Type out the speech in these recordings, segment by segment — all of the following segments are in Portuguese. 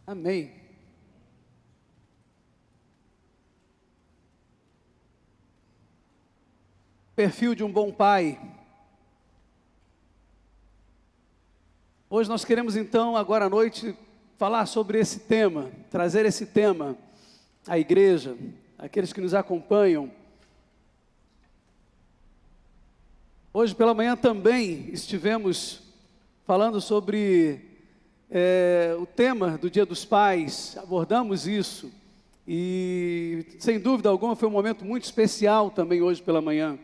Amém. Perfil de um bom pai. Hoje nós queremos então, agora à noite, falar sobre esse tema, trazer esse tema à igreja, àqueles que nos acompanham. Hoje pela manhã também estivemos falando sobre o tema do Dia dos Pais, abordamos isso e sem dúvida alguma foi um momento muito especial também hoje pela manhã.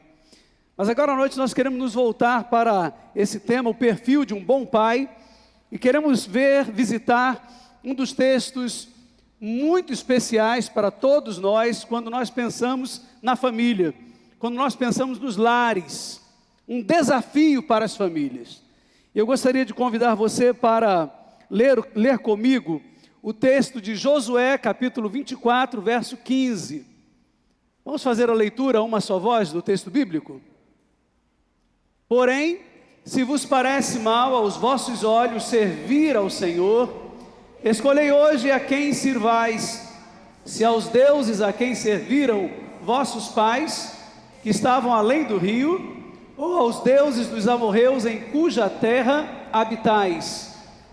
Mas agora à noite nós queremos nos voltar para esse tema, o perfil de um bom pai, e queremos visitar um dos textos muito especiais para todos nós, quando nós pensamos na família, quando nós pensamos nos lares, um desafio para as famílias. Eu gostaria de convidar você para ler comigo o texto de Josué, capítulo 24, verso 15. Vamos fazer a leitura a uma só voz do texto bíblico? Porém, se vos parece mal aos vossos olhos servir ao Senhor, escolhei hoje a quem sirvais, se aos deuses a quem serviram vossos pais, que estavam além do rio, ou aos deuses dos amorreus em cuja terra habitais.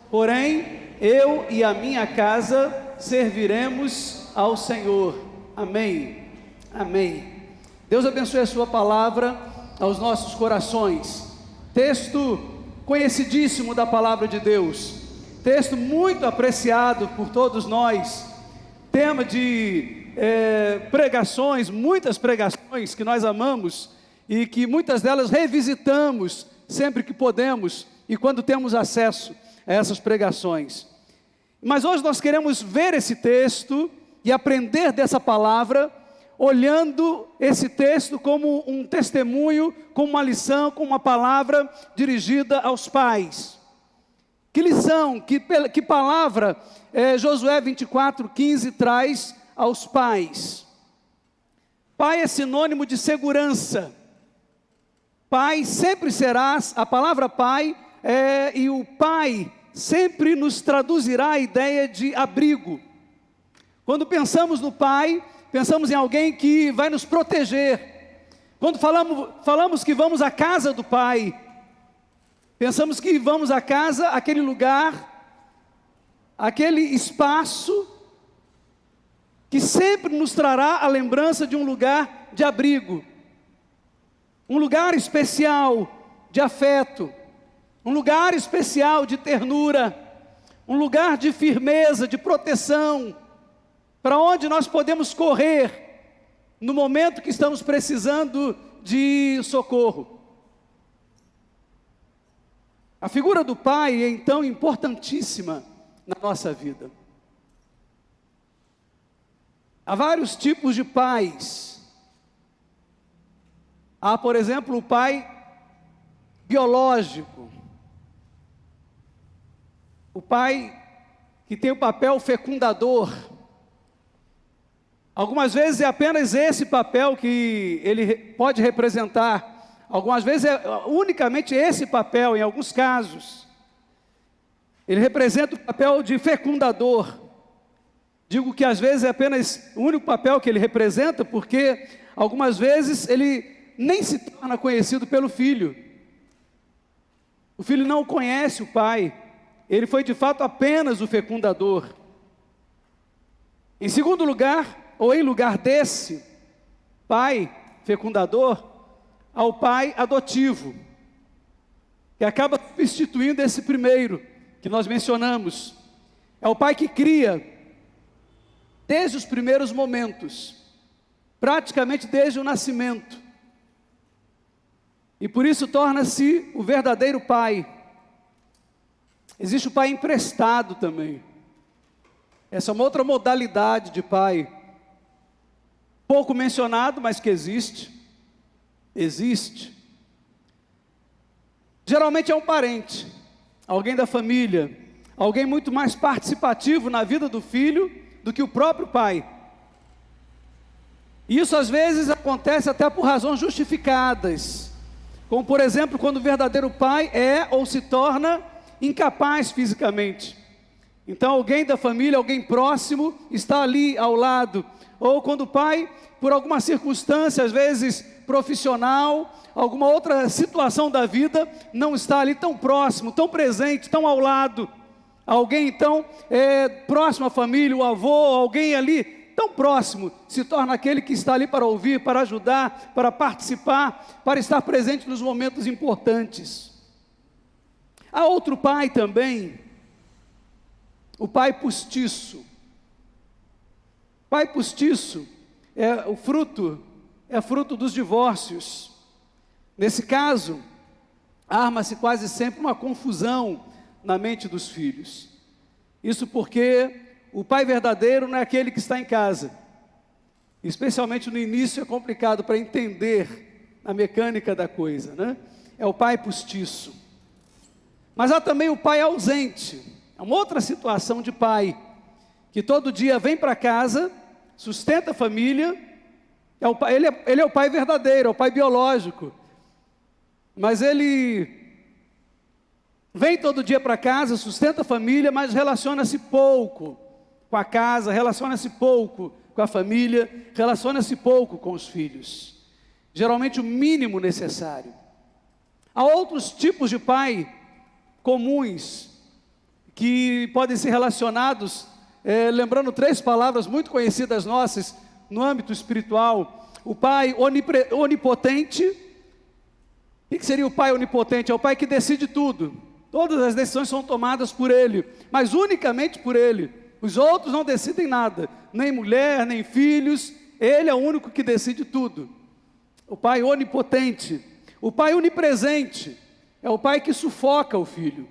Porém, eu e a minha casa serviremos ao Senhor. Amém. Amém. Deus abençoe a sua palavra aos nossos corações. Texto conhecidíssimo da palavra de Deus, texto muito apreciado por todos nós, tema de pregações, muitas pregações que nós amamos e que muitas delas revisitamos sempre que podemos e quando temos acesso a essas pregações. Mas hoje nós queremos ver esse texto e aprender dessa palavra, olhando esse texto como um testemunho, como uma lição, como uma palavra dirigida aos pais. Que lição, que palavra Josué 24, 15 traz aos pais? Pai é sinônimo de segurança. Pai sempre serás, a palavra pai e o pai sempre nos traduzirá a ideia de abrigo. Quando pensamos no pai, pensamos em alguém que vai nos proteger. Quando falamos que vamos à casa do pai, pensamos que vamos à casa, aquele lugar, aquele espaço, que sempre nos trará a lembrança de um lugar de abrigo, um lugar especial de afeto, um lugar especial de ternura, um lugar de firmeza, de proteção, para onde nós podemos correr no momento que estamos precisando de socorro. A figura do pai é então importantíssima na nossa vida. Há vários tipos de pais. Há, por exemplo, o pai biológico, o pai que tem o papel fecundador. Algumas vezes é apenas esse papel que ele pode representar. Algumas vezes é unicamente esse papel, em alguns casos. Ele representa o papel de fecundador. Digo que às vezes é apenas o único papel que ele representa, porque algumas vezes ele nem se torna conhecido pelo filho. O filho não conhece o pai. Ele foi de fato apenas o fecundador. Em segundo lugar, ou em lugar desse pai fecundador, ao pai adotivo, que acaba substituindo esse primeiro que nós mencionamos. É o pai que cria desde os primeiros momentos, praticamente desde o nascimento, e por isso torna-se o verdadeiro pai. Existe o pai emprestado também. Essa é uma outra modalidade de pai, pouco mencionado, mas que existe. Geralmente é um parente, alguém da família, alguém muito mais participativo na vida do filho do que o próprio pai. E isso às vezes acontece até por razões justificadas, como por exemplo, quando o verdadeiro pai é ou se torna incapaz fisicamente. Então alguém da família, alguém próximo, está ali ao lado. Ou quando o pai, por alguma circunstância, às vezes profissional, alguma outra situação da vida, não está ali tão próximo, tão presente, tão ao lado. Alguém então, próximo à família, o avô, alguém ali tão próximo, se torna aquele que está ali para ouvir, para ajudar, para participar, para estar presente nos momentos importantes. Há outro pai também, o pai postiço. Pai postiço é fruto dos divórcios. Nesse caso, arma-se quase sempre uma confusão na mente dos filhos. Isso porque o pai verdadeiro não é aquele que está em casa. Especialmente no início é complicado para entender a mecânica da coisa, né? É o pai postiço. Mas há também o pai ausente. É uma outra situação de pai, que todo dia vem para casa, sustenta a família, ele é o pai verdadeiro, é o pai biológico. Mas ele vem todo dia para casa, sustenta a família, mas relaciona-se pouco com a casa, relaciona-se pouco com a família, relaciona-se pouco com os filhos. Geralmente o mínimo necessário. Há outros tipos de pai comuns que podem ser relacionados, lembrando 3 palavras muito conhecidas nossas no âmbito espiritual. O pai onipotente. O que seria o pai onipotente? É o pai que decide tudo. Todas as decisões são tomadas por ele, mas unicamente por ele. Os outros não decidem nada, nem mulher, nem filhos. Ele é o único que decide tudo. O pai onipotente. O pai onipresente é o pai que sufoca o filho,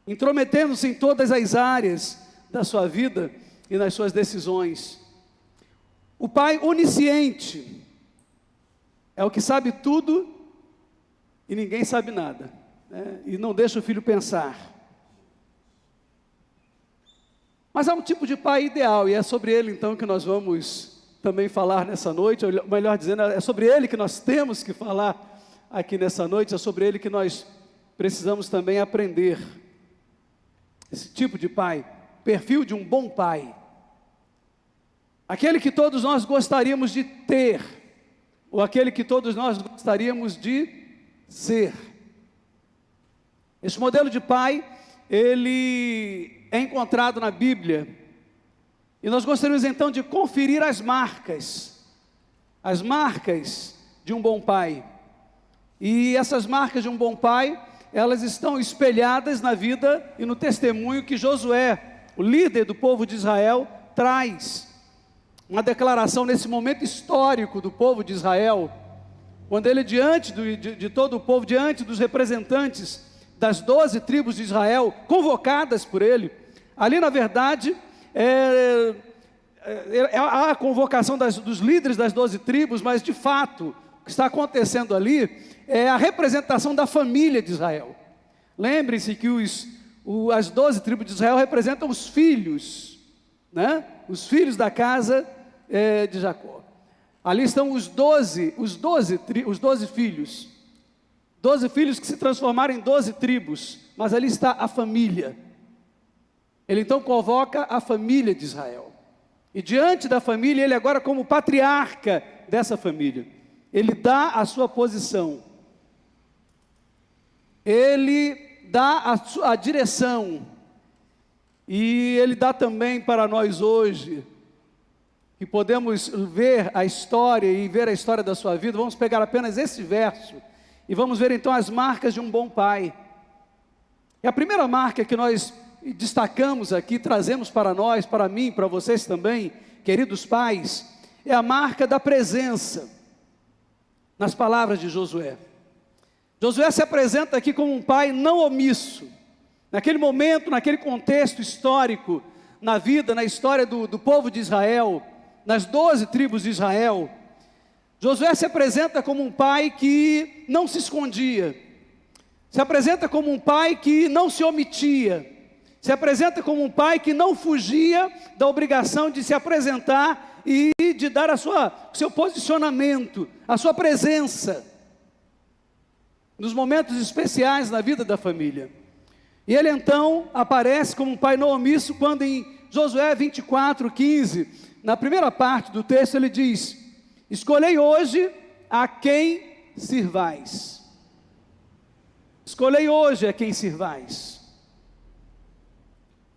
intrometendo-se em todas as áreas da sua vida e nas suas decisões. O pai onisciente é o que sabe tudo e ninguém sabe nada, né? E não deixa o filho pensar. Mas há um tipo de pai ideal, e é sobre ele então que nós vamos também falar nessa noite, ou melhor dizendo, é sobre ele que nós temos que falar aqui nessa noite, é sobre ele que nós precisamos também aprender. Esse tipo de pai, perfil de um bom pai, aquele que todos nós gostaríamos de ter, ou aquele que todos nós gostaríamos de ser. Esse modelo de pai, ele é encontrado na Bíblia, e nós gostaríamos então de conferir as marcas de um bom pai. E essas marcas de um bom pai, elas estão espelhadas na vida e no testemunho que Josué, o líder do povo de Israel, traz. Uma declaração nesse momento histórico do povo de Israel, quando ele diante de todo o povo, diante dos representantes das 12 tribos de Israel, convocadas por ele, ali na verdade, há a convocação dos líderes das 12 tribos, mas de fato, o que está acontecendo ali, é a representação da família de Israel. Lembre-se que as 12 tribos de Israel representam os filhos, né? Os filhos da casa de Jacó. Ali estão os 12 filhos. 12 filhos que se transformaram em 12 tribos, mas ali está a família. Ele então convoca a família de Israel. E diante da família, ele agora como patriarca dessa família, ele dá a sua posição. Ele dá a direção, e ele dá também para nós hoje, que podemos ver a história e ver a história da sua vida. Vamos pegar apenas esse verso, e vamos ver então as marcas de um bom pai. E a primeira marca que nós destacamos aqui, trazemos para nós, para mim, para vocês também, queridos pais, é a marca da presença, nas palavras de Josué. Josué se apresenta aqui como um pai não omisso. Naquele momento, naquele contexto histórico, na vida, na história do povo de Israel, nas 12 tribos de Israel, Josué se apresenta como um pai que não se escondia, se apresenta como um pai que não se omitia, se apresenta como um pai que não fugia da obrigação de se apresentar e de dar o seu posicionamento, a sua presença, nos momentos especiais na vida da família. E ele então aparece como um pai não omisso quando em Josué 24:15, na primeira parte do texto ele diz: escolhei hoje a quem sirvais. Escolhei hoje a quem sirvais.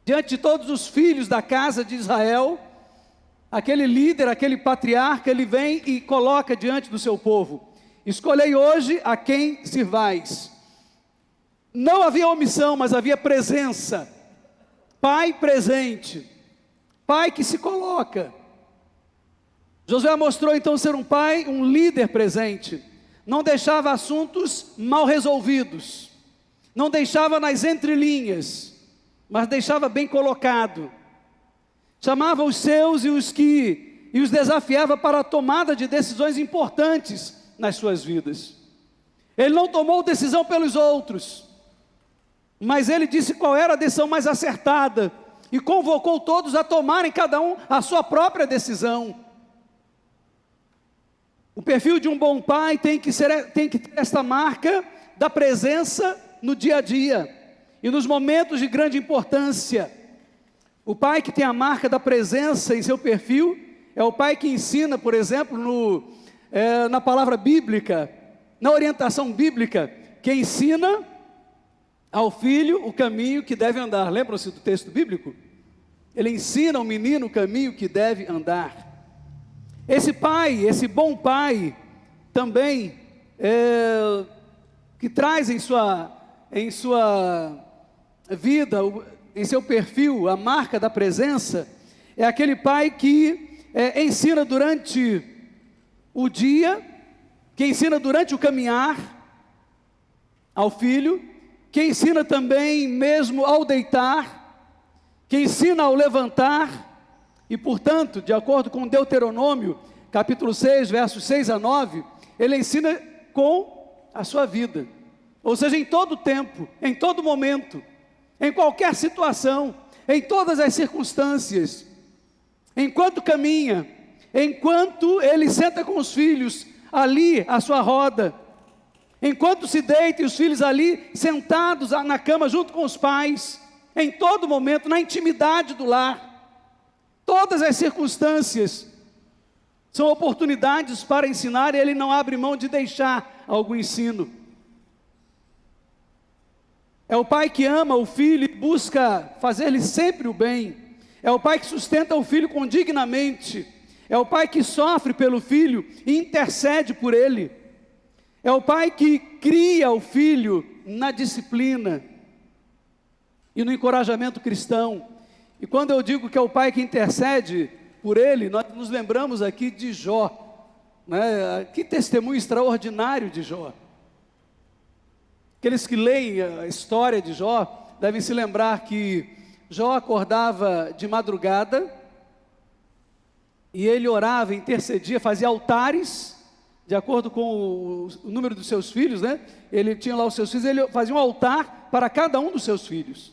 Diante de todos os filhos da casa de Israel, aquele líder, aquele patriarca, ele vem e coloca diante do seu povo: escolhei hoje a quem sirvais. Não havia omissão, mas havia presença. Pai presente, pai que se coloca. Josué mostrou então ser um pai, um líder presente. Não deixava assuntos mal resolvidos, não deixava nas entrelinhas, mas deixava bem colocado. Chamava os seus e os desafiava para a tomada de decisões importantes nas suas vidas. Ele não tomou decisão pelos outros, mas ele disse qual era a decisão mais acertada e convocou todos a tomarem cada um a sua própria decisão. O perfil de um bom pai tem que ter esta marca da presença no dia a dia e nos momentos de grande importância. O pai que tem a marca da presença em seu perfil é o pai que ensina, por exemplo, na palavra bíblica, na orientação bíblica, que ensina ao filho o caminho que deve andar. Lembram-se do texto bíblico? Ele ensina ao menino o caminho que deve andar. Esse pai, esse bom pai, também, que traz em sua vida, em seu perfil, a marca da presença, é aquele pai que ensina durante o dia, que ensina durante o caminhar ao filho, que ensina também mesmo ao deitar, que ensina ao levantar, e portanto, de acordo com Deuteronômio, capítulo 6, versos 6 a 9, ele ensina com a sua vida, ou seja, em todo tempo, em todo momento, em qualquer situação, em todas as circunstâncias, enquanto caminha, enquanto ele senta com os filhos ali à sua roda, enquanto se deita e os filhos ali sentados na cama junto com os pais, em todo momento, na intimidade do lar, todas as circunstâncias são oportunidades para ensinar, e ele não abre mão de deixar algum ensino. É o pai que ama o filho e busca fazer-lhe sempre o bem. É o pai que sustenta o filho condignamente. É o pai que sofre pelo filho e intercede por ele. É o pai que cria o filho na disciplina e no encorajamento cristão. E quando eu digo que é o pai que intercede por ele, nós nos lembramos aqui de Jó, né? Que testemunho extraordinário de Jó. Aqueles que leem a história de Jó devem se lembrar que Jó acordava de madrugada e ele orava, intercedia, fazia altares, de acordo com o número dos seus filhos, né? Ele tinha lá os seus filhos, ele fazia um altar para cada um dos seus filhos.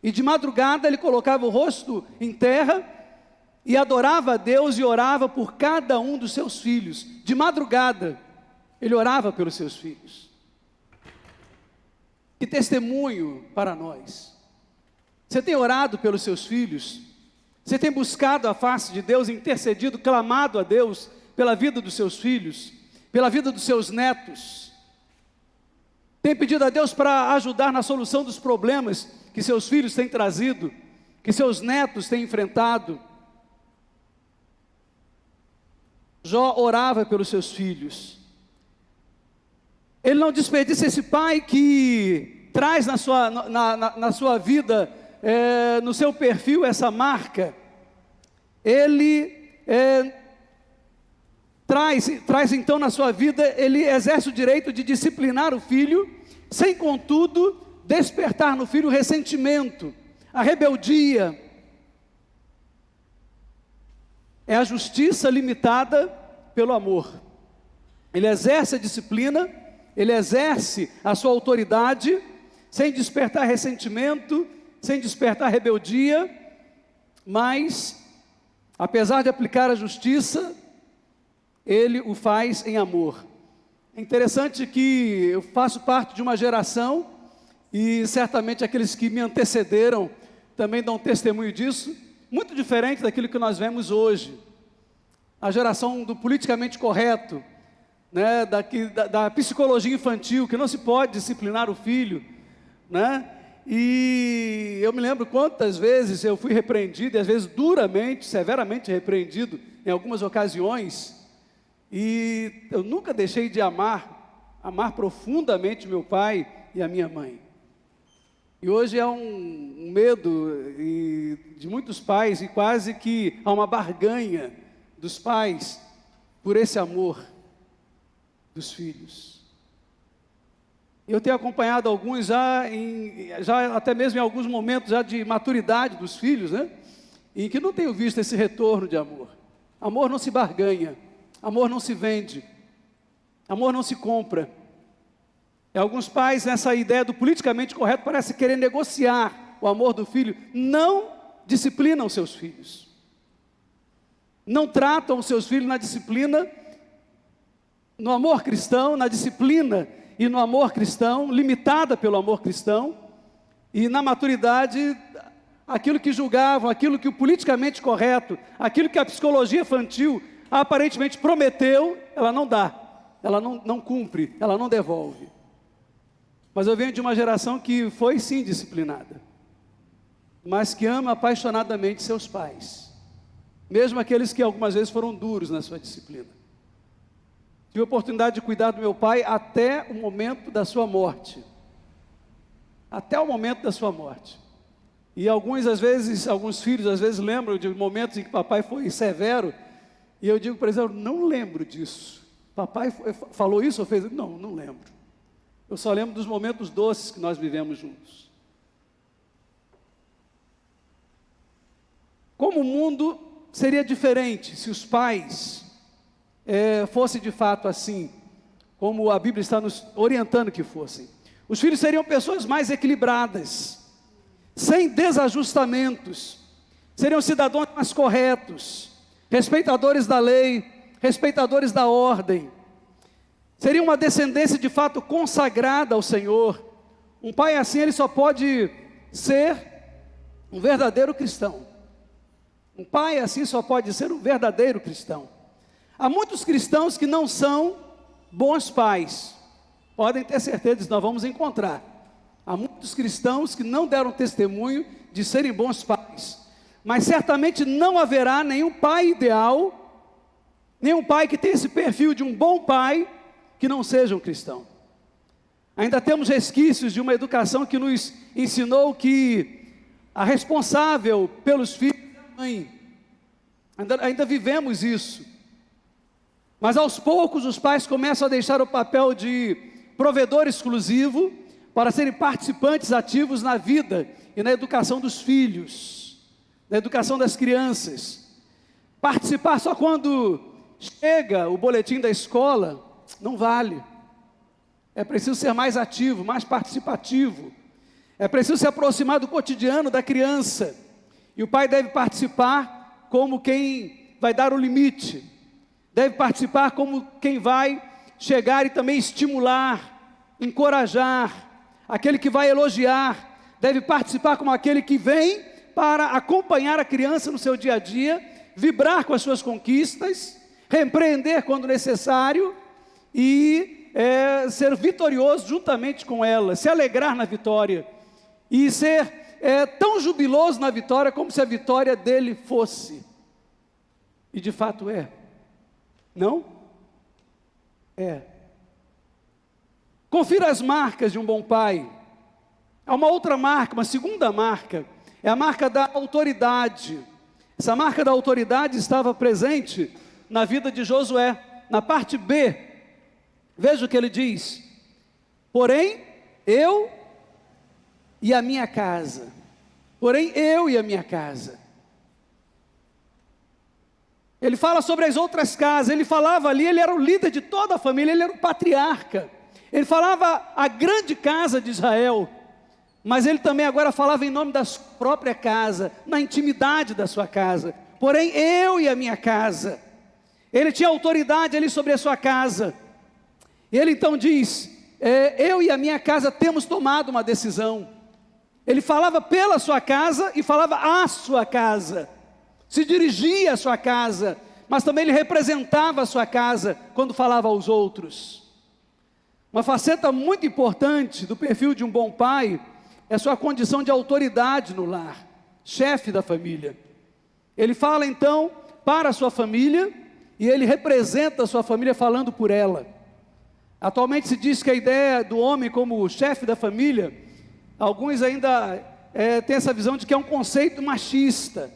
E de madrugada ele colocava o rosto em terra e adorava a Deus e orava por cada um dos seus filhos. De madrugada ele orava pelos seus filhos. Que testemunho para nós. Você tem orado pelos seus filhos? Você tem buscado a face de Deus, intercedido, clamado a Deus pela vida dos seus filhos, pela vida dos seus netos? Tem pedido a Deus para ajudar na solução dos problemas que seus filhos têm trazido, que seus netos têm enfrentado? Jó orava pelos seus filhos. Ele não desperdiça esse pai que traz na sua vida, no seu perfil, essa marca. Ele traz então na sua vida, ele exerce o direito de disciplinar o filho, sem contudo despertar no filho o ressentimento, a rebeldia. É a justiça limitada pelo amor. Ele exerce a disciplina, ele exerce a sua autoridade, sem despertar ressentimento, sem despertar rebeldia, mas, apesar de aplicar a justiça, ele o faz em amor. É interessante que eu faço parte de uma geração e certamente aqueles que me antecederam também dão testemunho disso, muito diferente daquilo que nós vemos hoje. A geração do politicamente correto, né, da psicologia infantil, que não se pode disciplinar o filho, né? E eu me lembro quantas vezes eu fui repreendido, e às vezes duramente, severamente repreendido, em algumas ocasiões, e eu nunca deixei de amar profundamente meu pai e a minha mãe. E hoje é um medo de muitos pais, e quase que há uma barganha dos pais por esse amor dos filhos. Eu tenho acompanhado alguns já até mesmo em alguns momentos já de maturidade dos filhos, né? Em que não tenho visto esse retorno de amor. Amor não se barganha, amor não se vende, amor não se compra. E alguns pais, nessa ideia do politicamente correto, parece querer negociar o amor do filho, não disciplinam seus filhos. Não tratam os seus filhos na disciplina, no amor cristão, na disciplina e no amor cristão, limitada pelo amor cristão, e na maturidade, aquilo que julgavam, aquilo que o politicamente correto, aquilo que a psicologia infantil aparentemente prometeu, ela não dá, ela não cumpre, ela não devolve. Mas eu venho de uma geração que foi sim disciplinada, mas que ama apaixonadamente seus pais, mesmo aqueles que algumas vezes foram duros na sua disciplina. Tive a oportunidade de cuidar do meu pai até o momento da sua morte. Até o momento da sua morte. E alguns filhos às vezes lembram de momentos em que papai foi severo, e eu digo para eles, eu não lembro disso. Papai falou isso ou fez? Não lembro. Eu só lembro dos momentos doces que nós vivemos juntos. Como o mundo seria diferente se os pais fossem de fato assim, como a Bíblia está nos orientando que fossem. Os filhos seriam pessoas mais equilibradas, sem desajustamentos, seriam cidadãos mais corretos, respeitadores da lei, respeitadores da ordem, seria uma descendência de fato consagrada ao Senhor. Um pai assim, ele só pode ser um verdadeiro cristão. Um pai assim só pode ser um verdadeiro cristão. Há muitos cristãos que não são bons pais, podem ter certeza disso, nós vamos encontrar. Há muitos cristãos que não deram testemunho de serem bons pais, mas certamente não haverá nenhum pai ideal, nenhum pai que tenha esse perfil de um bom pai, que não seja um cristão. Ainda temos resquícios de uma educação que nos ensinou que a responsável pelos filhos é a mãe. Ainda vivemos isso. Mas aos poucos os pais começam a deixar o papel de provedor exclusivo para serem participantes ativos na vida e na educação dos filhos, na educação das crianças. Participar só quando chega o boletim da escola não vale. É preciso ser mais ativo, mais participativo. É preciso se aproximar do cotidiano da criança. E o pai deve participar como quem vai dar o limite. Deve participar como quem vai chegar e também estimular, encorajar. Aquele que vai elogiar. Deve participar como aquele que vem para acompanhar a criança no seu dia a dia, vibrar com as suas conquistas, repreender quando necessário e ser vitorioso juntamente com ela, se alegrar na vitória e ser tão jubiloso na vitória como se a vitória dele fosse. E de fato é. Não? É. Confira as marcas de um bom pai. Há uma outra marca, uma segunda marca, é a marca da autoridade. Essa marca da autoridade estava presente na vida de Josué. Na parte B, veja o que ele diz: porém, eu e a minha casa. Porém, eu e a minha casa. Ele fala sobre as outras casas, ele falava ali, ele era o líder de toda a família, ele era o patriarca. Ele falava a grande casa de Israel, mas ele também agora falava em nome da sua própria casa, na intimidade da sua casa. Porém, eu e a minha casa. Ele tinha autoridade ali sobre a sua casa. Ele então diz, eu e a minha casa temos tomado uma decisão. Ele falava pela sua casa e falava à sua casa, se dirigia à sua casa, mas também ele representava a sua casa quando falava aos outros. Uma faceta muito importante do perfil de um bom pai é sua condição de autoridade no lar, chefe da família. Ele fala então para a sua família e ele representa a sua família falando por ela. Atualmente se diz que a ideia do homem como chefe da família, alguns ainda têm essa visão de que é um conceito machista.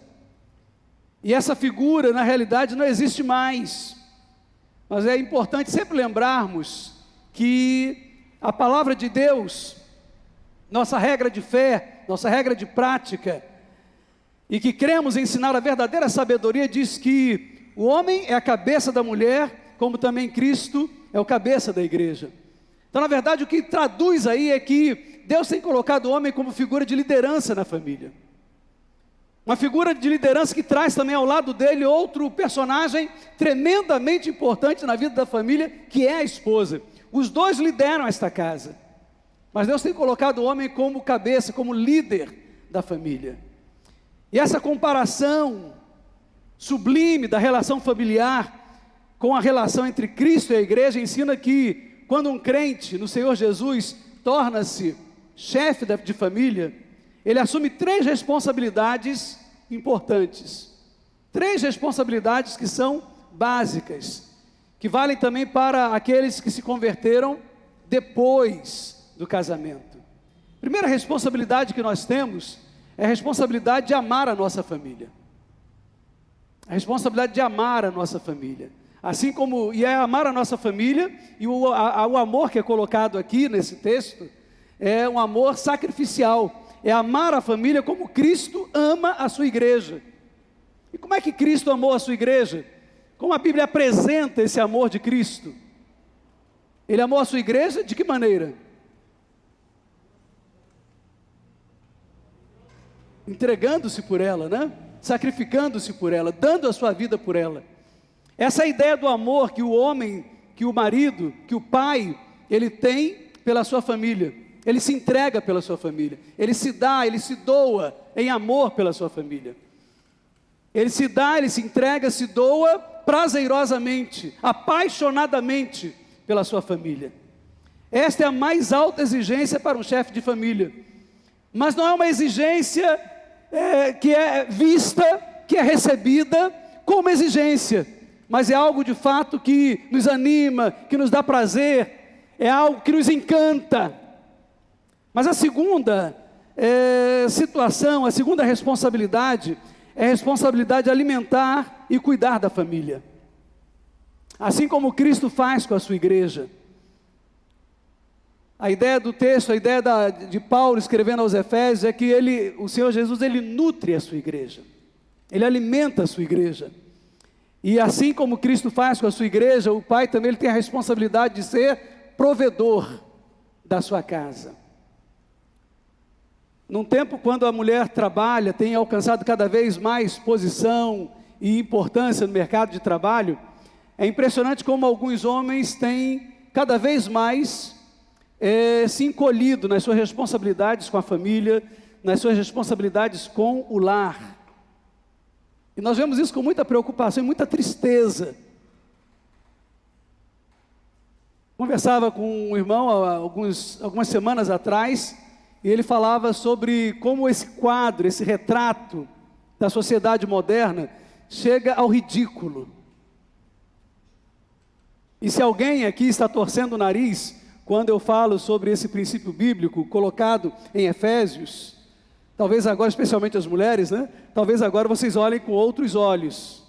E essa figura, na realidade, não existe mais. Mas é importante sempre lembrarmos que a palavra de Deus, nossa regra de fé, nossa regra de prática, e que cremos ensinar a verdadeira sabedoria, diz que o homem é a cabeça da mulher, como também Cristo é o cabeça da igreja. Então, na verdade, o que traduz aí é que Deus tem colocado o homem como figura de liderança na família. Uma figura de liderança que traz também ao lado dele outro personagem tremendamente importante na vida da família, que é a esposa. Os dois lideram esta casa, mas Deus tem colocado o homem como cabeça, como líder da família. E essa comparação sublime da relação familiar com a relação entre Cristo e a igreja ensina que quando um crente no Senhor Jesus torna-se chefe de família, ele assume 3 responsabilidades importantes. 3 responsabilidades que são básicas, que valem também para aqueles que se converteram depois do casamento. A primeira responsabilidade que nós temos é a responsabilidade de amar a nossa família. A responsabilidade de amar a nossa família. Assim como, e é amar a nossa família, e o amor que é colocado aqui nesse texto, é um amor sacrificial. É amar a família como Cristo ama a sua igreja. E como é que Cristo amou a sua igreja? Como a Bíblia apresenta esse amor de Cristo? Ele amou a sua igreja de que maneira? Entregando-se por ela, né? Sacrificando-se por ela, dando a sua vida por ela. Essa é a ideia do amor que o homem, que o marido, que o pai, ele tem pela sua família. Ele se entrega pela sua família, ele se dá, ele se doa em amor pela sua família. Ele se dá, ele se entrega, se doa prazerosamente, apaixonadamente pela sua família. Esta é a mais alta exigência para um chefe de família. Mas não é uma exigência que é vista, que é recebida como exigência, mas é algo de fato que nos anima, que nos dá prazer, é algo que nos encanta. Mas a segunda situação, a segunda responsabilidade, é a responsabilidade de alimentar e cuidar da família. Assim como Cristo faz com a sua igreja. A ideia do texto, a ideia de Paulo escrevendo aos Efésios é que o Senhor Jesus, ele nutre a sua igreja. Ele alimenta a sua igreja. E assim como Cristo faz com a sua igreja, o Pai também ele tem a responsabilidade de ser provedor da sua casa. Num tempo quando a mulher trabalha, tem alcançado cada vez mais posição e importância no mercado de trabalho, é impressionante como alguns homens têm cada vez mais se encolhido nas suas responsabilidades com a família, nas suas responsabilidades com o lar. E nós vemos isso com muita preocupação e muita tristeza. Conversava com um irmão algumas semanas atrás, e ele falava sobre como esse quadro, esse retrato da sociedade moderna chega ao ridículo. E se alguém aqui está torcendo o nariz quando eu falo sobre esse princípio bíblico colocado em Efésios, talvez agora, especialmente as mulheres, né? Talvez agora vocês olhem com outros olhos,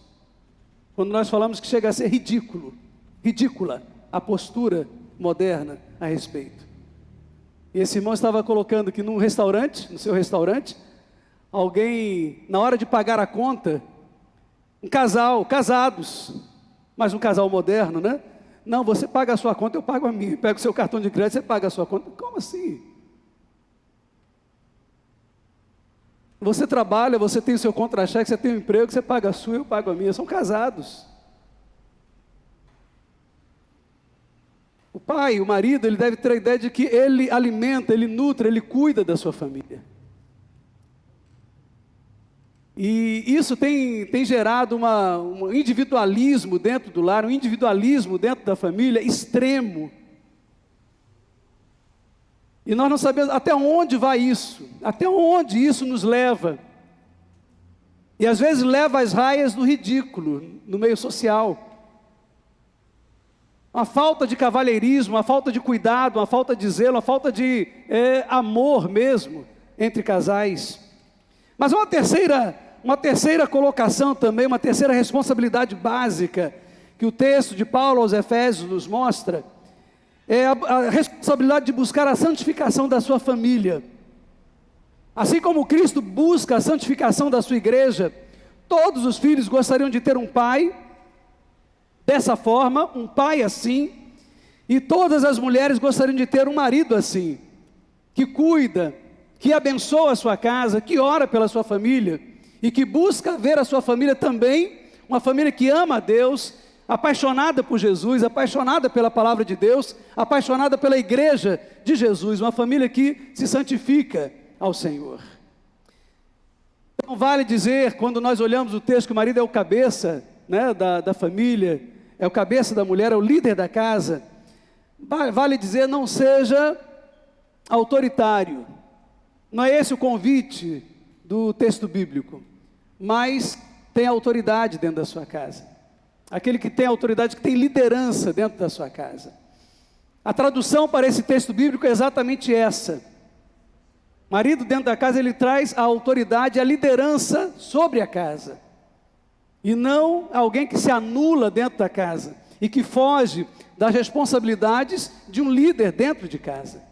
quando nós falamos que chega a ser ridícula a postura moderna a respeito. E esse irmão estava colocando que num restaurante, no seu restaurante, alguém, na hora de pagar a conta, um casal, casados, mas um casal moderno, né? Não, você paga a sua conta, eu pago a minha. Pega o seu cartão de crédito, você paga a sua conta. Como assim? Você trabalha, você tem o seu contra-cheque, você tem um emprego, você paga a sua, eu pago a minha. São casados. pai, o marido, ele deve ter a ideia de que ele alimenta, ele nutre, ele cuida da sua família. E isso tem gerado um individualismo dentro do lar, um individualismo dentro da família extremo. E nós não sabemos até onde vai isso, até onde isso nos leva. E às vezes leva às raias do ridículo no meio social. Uma falta de cavalheirismo, uma falta de cuidado, uma falta de zelo, uma falta de amor mesmo entre casais. Mas uma terceira colocação também, uma terceira responsabilidade básica que o texto de Paulo aos Efésios nos mostra, é a responsabilidade de buscar a santificação da sua família. Assim como Cristo busca a santificação da sua igreja, todos os filhos gostariam de ter um pai dessa forma, um pai assim, e todas as mulheres gostariam de ter um marido assim, que cuida, que abençoa a sua casa, que ora pela sua família, e que busca ver a sua família também, uma família que ama a Deus, apaixonada por Jesus, apaixonada pela palavra de Deus, apaixonada pela igreja de Jesus, uma família que se santifica ao Senhor. Então vale dizer, quando nós olhamos o texto, que o marido é o cabeça, né, da família, é o cabeça da mulher, é o líder da casa, vale dizer, não seja autoritário. Não é esse o convite do texto bíblico, mas tem autoridade dentro da sua casa. Aquele que tem autoridade, que tem liderança dentro da sua casa. A tradução para esse texto bíblico é exatamente essa. Marido dentro da casa, ele traz a autoridade, a liderança sobre a casa. E não alguém que se anula dentro da casa e que foge das responsabilidades de um líder dentro de casa.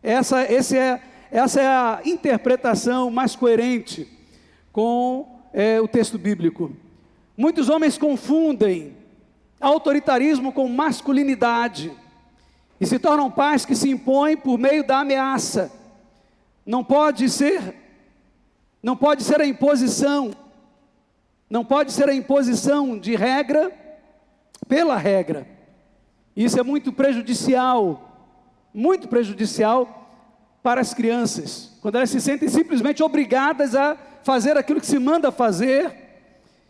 Essa é a interpretação mais coerente com o texto bíblico. Muitos homens confundem autoritarismo com masculinidade e se tornam pais que se impõem por meio da ameaça. Não pode ser a imposição, não pode ser a imposição de regra pela regra. Isso é muito prejudicial para as crianças, quando elas se sentem simplesmente obrigadas a fazer aquilo que se manda fazer,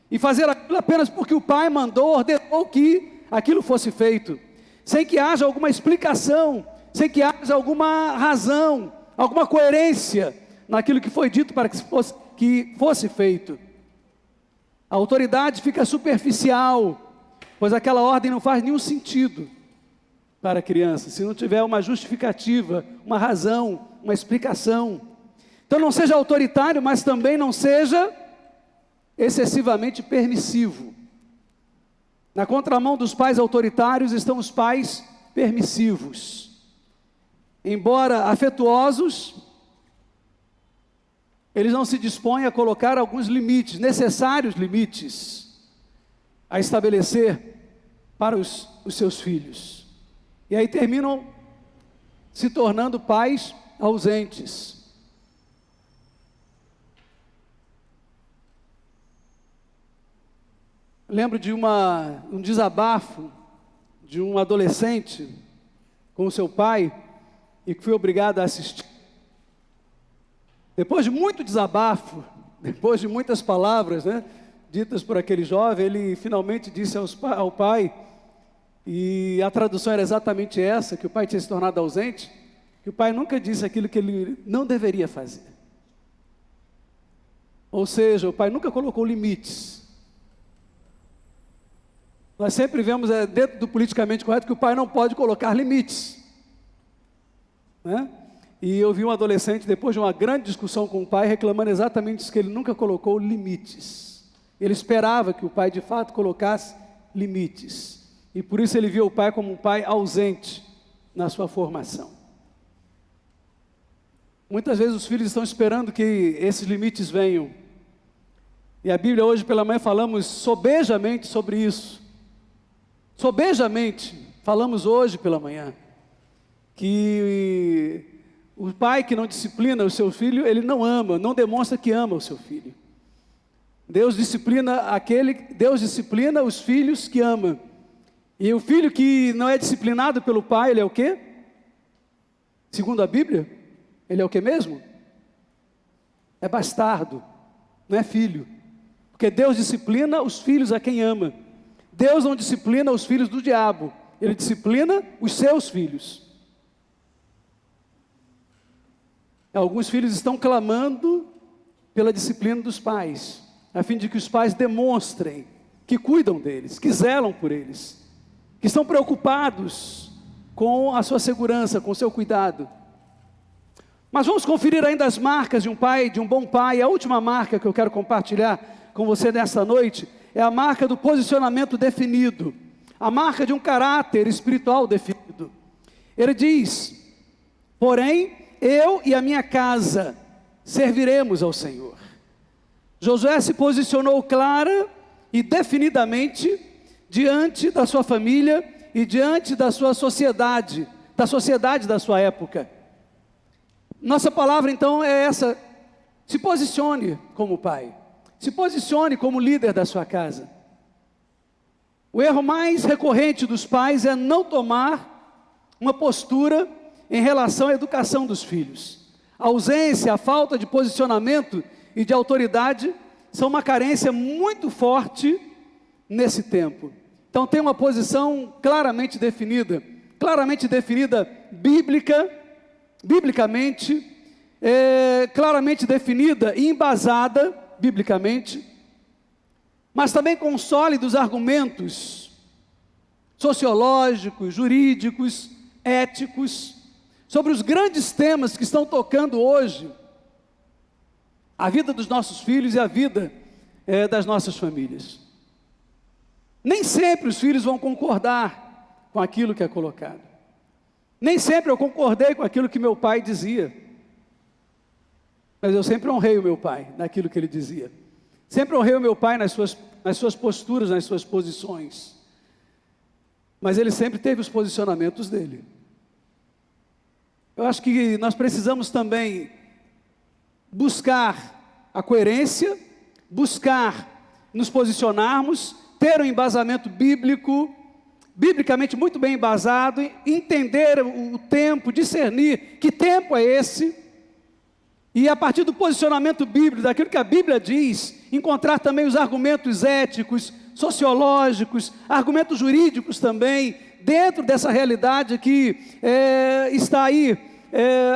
e fazer aquilo apenas porque o pai mandou, ordenou que aquilo fosse feito, sem que haja alguma explicação, sem que haja alguma razão, alguma coerência naquilo que foi dito para que fosse feito. A autoridade fica superficial, pois aquela ordem não faz nenhum sentido para a criança, se não tiver uma justificativa, uma razão, uma explicação. Então não seja autoritário, mas também não seja excessivamente permissivo. Na contramão dos pais autoritários estão os pais permissivos. Embora afetuosos, eles não se dispõem a colocar alguns limites, necessários limites, a estabelecer para os seus filhos. E aí terminam se tornando pais ausentes. Lembro de um desabafo de um adolescente com o seu pai, e que fui obrigado a assistir. Depois de muito desabafo, depois de muitas palavras, né, ditas por aquele jovem, ele finalmente disse ao pai, e a tradução era exatamente essa, que o pai tinha se tornado ausente, que o pai nunca disse aquilo que ele não deveria fazer. Ou seja, o pai nunca colocou limites. Nós sempre vemos dentro do politicamente correto que o pai não pode colocar limites, né? E eu vi um adolescente, depois de uma grande discussão com o pai, reclamando exatamente isso, que ele nunca colocou limites. Ele esperava que o pai de fato colocasse limites, e por isso ele via o pai como um pai ausente na sua formação. Muitas vezes os filhos estão esperando que esses limites venham, e a Bíblia hoje pela manhã falamos sobejamente sobre isso. Sobejamente, falamos hoje pela manhã, que o pai que não disciplina o seu filho, ele não ama, não demonstra que ama o seu filho. Deus disciplina os filhos que ama, E o filho que não é disciplinado pelo pai, ele é o quê? Segundo a Bíblia, ele é o quê mesmo? É bastardo, não é filho. Porque Deus disciplina os filhos a quem ama. Deus não disciplina os filhos do diabo, Ele disciplina os seus filhos. Alguns filhos estão clamando pela disciplina dos pais, a fim de que os pais demonstrem que cuidam deles, que zelam por eles, que estão preocupados com a sua segurança, com o seu cuidado. Mas vamos conferir ainda as marcas de um pai, de um bom pai. A última marca que eu quero compartilhar com você nessa noite é a marca do posicionamento definido, a marca de um caráter espiritual definido. Ele diz: porém, eu e a minha casa serviremos ao Senhor. Josué se posicionou clara e definidamente diante da sua família e diante da sua sociedade, da sua época. Nossa palavra então é essa: se posicione como pai, se posicione como líder da sua casa. O erro mais recorrente dos pais é não tomar uma postura em relação à educação dos filhos. A ausência, a falta de posicionamento e de autoridade são uma carência muito forte nesse tempo. Então tem uma posição claramente definida biblicamente, claramente definida e embasada biblicamente, mas também com sólidos argumentos sociológicos, jurídicos, éticos, sobre os grandes temas que estão tocando hoje a vida dos nossos filhos e a vida das nossas famílias. Nem sempre os filhos vão concordar com aquilo que é colocado. Nem sempre eu concordei com aquilo que meu pai dizia, mas eu sempre honrei o meu pai naquilo que ele dizia. Sempre honrei o meu pai nas suas posturas, nas suas posições. Mas ele sempre teve os posicionamentos dele. Eu acho que nós precisamos também buscar a coerência, buscar nos posicionarmos, ter um embasamento bíblico, biblicamente muito bem embasado, entender o tempo, discernir que tempo é esse, e a partir do posicionamento bíblico, daquilo que a Bíblia diz, encontrar também os argumentos éticos, sociológicos, argumentos jurídicos também, dentro dessa realidade que está aí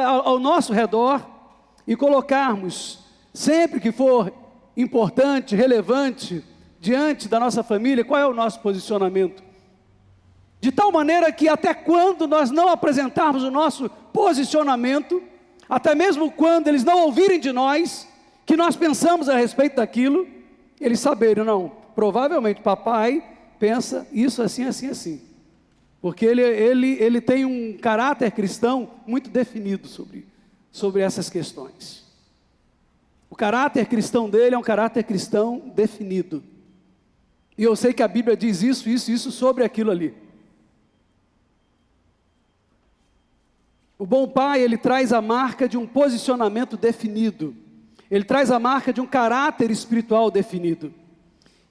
ao nosso redor, e colocarmos, sempre que for importante, relevante, diante da nossa família, qual é o nosso posicionamento. De tal maneira que até quando nós não apresentarmos o nosso posicionamento, até mesmo quando eles não ouvirem de nós, que nós pensamos a respeito daquilo, eles saberem, não, provavelmente papai pensa isso assim, assim, assim. Porque ele tem um caráter cristão muito definido sobre essas questões. O caráter cristão dele é um caráter cristão definido. E eu sei que a Bíblia diz isso sobre aquilo ali. O bom pai, ele traz a marca de um posicionamento definido. Ele traz a marca de um caráter espiritual definido.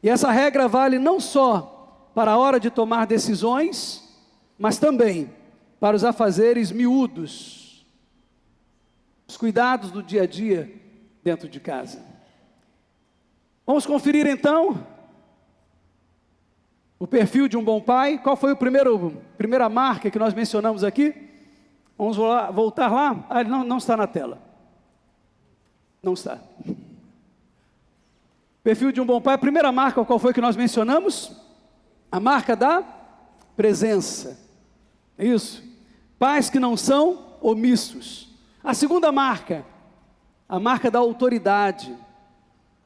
E essa regra vale não só para a hora de tomar decisões, mas também para os afazeres miúdos, os cuidados do dia a dia dentro de casa. Vamos conferir então o perfil de um bom pai. Qual foi a primeira marca que nós mencionamos aqui? Vamos voltar lá. Ah, não está na tela. Não está. Perfil de um bom pai. A primeira marca, qual foi que nós mencionamos? A marca da presença. É isso. Pais que não são omissos. A segunda marca, a marca da autoridade.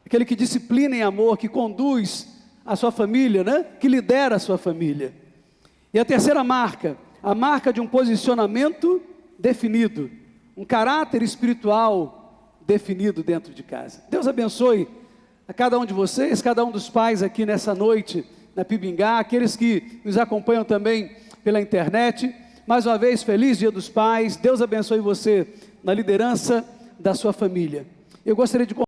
Aquele que disciplina em amor, que conduz a sua família, né? Que lidera a sua família. E a terceira marca, a marca de um posicionamento definido, um caráter espiritual definido dentro de casa. Deus abençoe a cada um de vocês, cada um dos pais aqui nessa noite, na Pibingá, aqueles que nos acompanham também pela internet. Mais uma vez, feliz Dia dos Pais. Deus abençoe você na liderança da sua família. Eu gostaria de